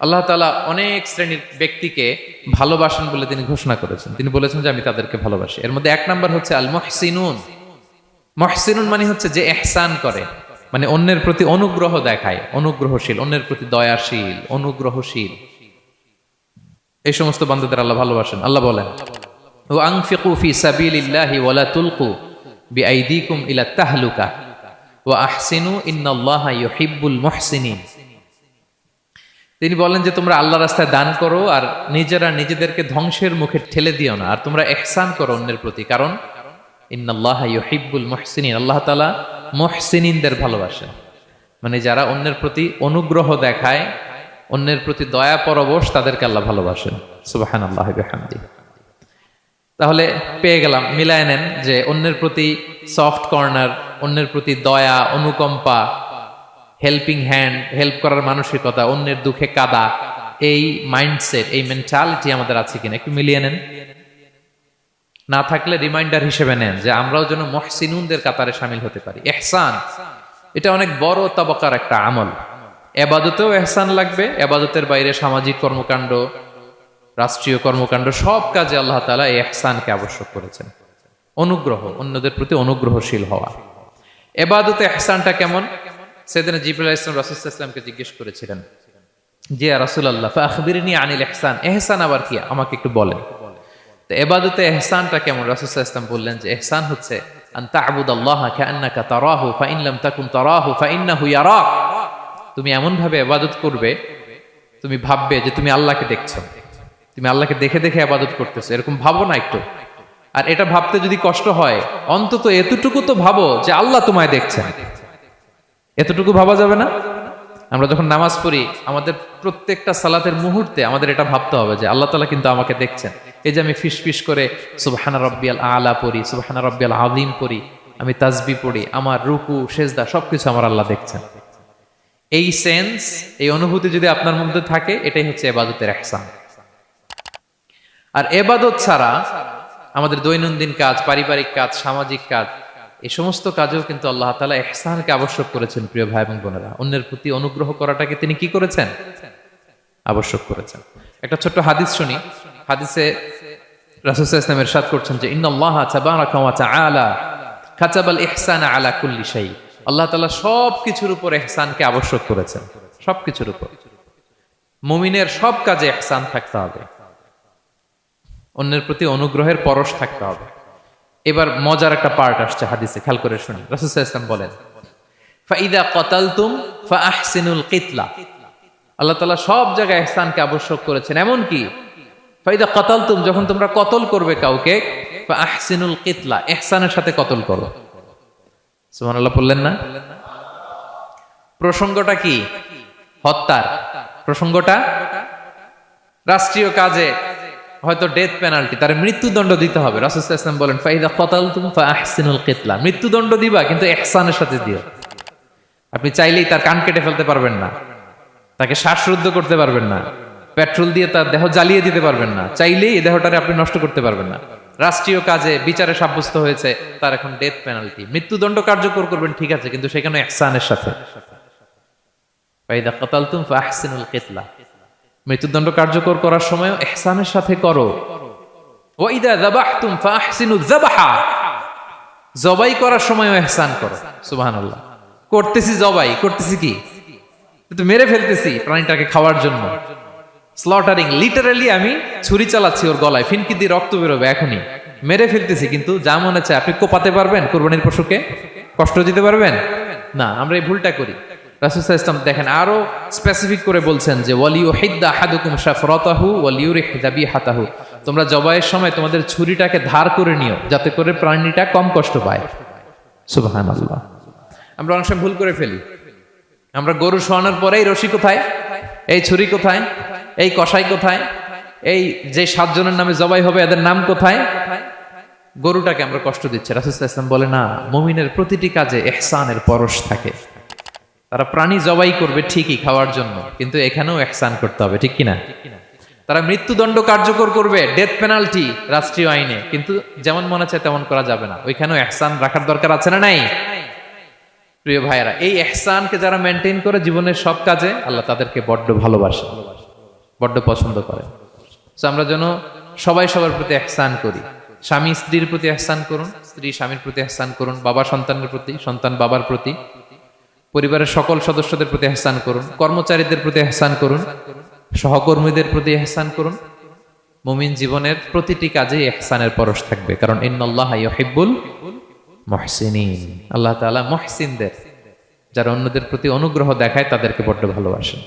আল্লাহ তাআলা অনেক শ্রেণীর ব্যক্তিকে ভালোবাসেন বলে তিনি ঘোষণা করেছেন। তিনি বলেছেন যে আমি তাদেরকে ভালোবাসি। এর মধ্যে এক নাম্বার হচ্ছে আল মুহসিনুন। মুহসিনুন মানে হচ্ছে যে ইহসান করে, মানে অন্যের প্রতি অনুগ্রহ দেখায়, অনুগ্রহশীল, অন্যের প্রতি দয়াশীল, অনুগ্রহশীল। এই সমস্ত বান্দাদের আল্লাহ ভালোবাসেন। আল্লাহ বলেন ওয়া আনফিকু ফি সাবিলিল্লাহি ওয়া লা তুলকু বিআইদিকুম ইলা তাহলুকা ওয়া আহসিনু ইন্নাল্লাহা ইউহিব্বুল মুহসিনিন। তিনি বলেন যে তোমরা আল্লাহর রাস্তায় দান করো আর নিজেরা নিজেদেরকে ধ্বংসের মুখে ঠেলে দিও না, আর তোমরা ইহসান করো অন্যের প্রতি, কারণ ইন্নাল্লাহা ইউহিব্বুল মুহসিনিন, আল্লাহ তাআলা মুহসিনিনদের ভালোবাসেন। মানে যারা অন্যের প্রতি অনুগ্রহ দেখায়, অন্যের প্রতি দয়া পরবশ, তাদেরকে আল্লাহ ভালোবাসেন। সুবহানাল্লাহি ওয়া বিহামদিহি। তাহলে পেয়ে গেলাম, মিলায় নেন যে অন্যের প্রতি সফট কর্নার, অন্যের প্রতি দয়া, অনুকম্পা, হেল্পিং হ্যান্ড, হেল্প করার মানসিকতা, অন্যের দুঃখে কাদা, এই মাইন্ডসেট, এই মেন্টালিটি আমাদের আছে কিনা একটু মিলিয়ে নেন। না থাকলে রিমাইন্ডার হিসেবে নেন যে আমরাও যেন মুহসিনুনদের কাতারে শামিল হতে পারি। ইহসান এটা অনেক বড় তবকার একটা আমল। ইবাদতেও ইহসান লাগবে, ইবাদতের বাইরে সামাজিক কর্মকাণ্ড, রাষ্ট্রীয় কর্মকাণ্ড, সব কাজে আল্লাহ তাআলা এই ইহসানকে আবশ্যক করেছেন। অনুগ্রহ, অন্যদের প্রতি অনুগ্রহশীল হওয়া। ইবাদতে ইহসানটা কেমন? সেদিন জিবরাইল আলাইহিস সালাম রাসূল সাল্লাল্লাহু আলাইহি ওয়াসাল্লামকে জিজ্ঞেস করেছিলেন যে ইয়া রাসূলুল্লাহ ফাখবিরনি আনিল ইহসান, ইহসান আবার কি, আমাকে একটু বলেন। তো ইবাদতে ইহসানটা কেমন? রাসূল সাল্লাল্লাহু আলাইহি ওয়াসাল্লাম বললেন যে ইহসান হচ্ছে আন তা'বুদাল্লাহা কাআন্নাকা তারাহু ফাইন লাম তাকুন তারাহু ফাইন্নাহু ইয়ারাক। তুমি এমন ভাবে ইবাদত করবে, তুমি ভাববে যে তুমি আল্লাহকে দেখছো, তুমি আল্লাহকে দেখে দেখে ইবাদত করতেছো, এরকম ভাবো না একটু। আর এটা ভাবতে যদি কষ্ট হয়, অন্তত এতটুকু তো ভাবো যে আল্লাহ তোমায় দেখছেন। এতটুকু ভাবা যাবে না? আমরা যখন নামাজ পড়ি, আমাদের প্রত্যেকটা সালাতের মুহূর্তে আমাদের এটা ভাবতে হবে যে আল্লাহ তাআলা কিন্তু আমাকে দেখছেন। এই যে আমি ফিস করে সুবহানা রাব্বিয়াল আলা পড়ি, সুবহানা রাব্বিয়াল আযীম পড়ি, আমি তাসবিহ পড়ি, আমার রুকু সেজদা সবকিছু আমার আল্লাহ দেখছেন। এই সেন্স, এই অনুভূতি যদি আপনার মধ্যে থাকে, এটাই হচ্ছে ইবাদতের ইহসান। আর ইবাদত ছাড়া আমাদের দৈনন্দিন কাজ, পারিবারিক কাজ, সামাজিক কাজ, এই সমস্ত কাজেও কিন্তু আল্লাহ তাআলা ইহসানকে আবশ্যক করেছেন। প্রিয় ভাই এবং বোনেরা, অন্যের প্রতি অনুগ্রহ করাটাকে তিনি কি করেছেন? আবশ্যক করেছেন। একটা ছোট্ট হাদিস শুনি। হাদিসে রাসূল সাল্লাল্লাহু আলাইহি ওয়াসাল্লাম ইরশাদ করছেন যে ইন্নাল্লাহা তাবারাকা ওয়া তাআলা কাতাবাল ইহসানা আলা কুল্লি শাই। আল্লাহ তাআলা সবকিছুর উপর ইহসানকে আবশ্যক করেছেন, সবকিছুর উপর। মুমিনের সব কাজে ইহসান থাকতে হবে, অন্যের প্রতি অনুগ্রহের পরশ থাকতে হবে। এবার মজার একটা পার্ট আসছে হাদিসে, খেয়াল করে শুনি। রাসূল সাল্লাল্লাহু আলাইহি ওয়াসাল্লাম বলেন ফাইদা ক্বাতালতুম ফাআহসিনুল কিতলা। আল্লাহ তাআলা সব জায়গায় ইহসানকে আবশ্যক করেছেন। এমন কি ফাইদা ক্বাতালতুম, যখন তোমরা কতল করবে কাউকে, ফাআহসিনুল কিতলা, ইহসানের সাথে কতল করো। সুবহানাল্লাহ বললেন না? প্রসঙ্গটা কি? হত্যার প্রসঙ্গটা। রাষ্ট্রীয় কাজে হয়তো ডেথ পেনাল্টি, তার মৃত্যুদণ্ড দিতে হবে। রাসূল সাল্লাল্লাহু আলাইহি ওয়াসাল্লাম বলেন ফাইদা ক্বাতালতুম ফাআহসিনুল কিতলা, মৃত্যুদণ্ড দিবা কিন্তু ইহসানের সাথে দিও। আপনি চাইলেই তার কান কেটে ফেলতে পারবেন না, তাকে শ্বাসরুদ্ধ করতে পারবেন না, পেট্রোল দিয়ে তার দেহ জ্বালিয়ে দিতে পারবেন না, চাইলেই এই দেহটারে আপনি নষ্ট করতে পারবেন না। রাষ্ট্রীয় কাজে বিচারে সাব্যস্ত হয়েছে তার এখন ডেথ পেনাল্টি, মৃত্যুদণ্ড কার্যকর করবেন, ঠিক আছে, কিন্তু সেখানে ইহসানের সাথে। ফাইদা ক্বাতালতুম ফাআহসিনুল কিতলা, মৃত্যুদণ্ড কার্যকর করার সময় ইহসানের সাথে করো। ওয়া ইদা যাবাহতুম ফাআহসিনুয যাবাহা, জবাই করার সময় ইহসান করো। সুবহানাল্লাহ। করতেছি জবাই, করতেছি কি, তো মেরে ফেলতেছি প্রাণীটাকে খাওয়ার জন্য, স্লটারিং, লিটারালি আমি ছুরি চালাচ্ছি ওর গলায়, ফিনকি দিয়ে রক্ত বেরোবে, এখনই মেরে ফেলতেছি, কিন্তু যা মনে চায় আপনি কোপাতে পারবেন কুরবানির পশুকে? কষ্ট দিতে পারবেন না। আমরা এই ভুলটা করি। রাসূল সাল্লাল্লাহু আলাইহি ওয়াসাল্লাম দেখেন আরো স্পেসিফিক করে বলছেন যে ওয়ালিউহিদ্দা আহাদুকুম শাফরাতাহু ওয়ালিউরিহ যাবিহাতাহু, তোমরা জবাইয়ের সময় তোমাদের ছুরিটাকে ধার করে নিও, যাতে করে প্রাণীটা কম কষ্ট পায়। সুবহানাল্লাহ। আমরা অনেক সময় ভুল করে ফেলি। আমরা গরু শোয়ানোর পরে এই রশি কোথায়, এই ছুরি কোথায়, এই কষাই কোথায়, এই যে 7 জনের নামে জবাই হবে এদের নাম কোথায়? গরুটাকে আমরা কষ্ট দিচ্ছি। রাসূল সাল্লাল্লাহু আলাইহি ওয়াসাল্লাম বলে না, মুমিনের প্রতিটি কাজে ইহসানের পরশ থাকে। তারা প্রাণী জবাই করবে ঠিকই খাওয়ার জন্য, কিন্তু এখানেও ইহসান করতে হবে, ঠিক কিনা? তারা মৃত্যুদণ্ড কার্যকর করবে, ডেথ পেনাল্টি রাষ্ট্রীয় আইনে, কিন্তু যেমন মনে চায় তেমন করা যাবে না। ওইখানেও ইহসান রাখার দরকার আছে না নাই? প্রিয় ভাইয়েরা, এই ইহসানকে যারা মেনটেন করে জীবনের সব কাজে, আল্লাহ তাদেরকে বড্ড ভালোবাসে। বড্ড পছন্দ করেন। তো আমরা যেন সবাই সবার প্রতি ইহসান করি। স্বামী স্ত্রীর প্রতি ইহসান করুন, স্ত্রী স্বামীর প্রতি ইহসান করুন, বাবা সন্তানের প্রতি, সন্তান বাবার প্রতি, পরিবারের সকল সদস্যদের প্রতি ইহসান করুন, কর্মচারীদের প্রতি ইহসান করুন, সহকর্মীদের প্রতি ইহসান করুন। মুমিন জীবনের প্রতিটি কাজে ইহসানের পরশ থাকবে, কারণ ইন্নাল্লাহা ইউহিব্বুল মুহসিনিন। আল্লাহ তাআলা মুহসিনদের, যারা অন্যদের প্রতি অনুগ্রহ দেখায়, তাদেরকে বড্ড ভালোবাসেন।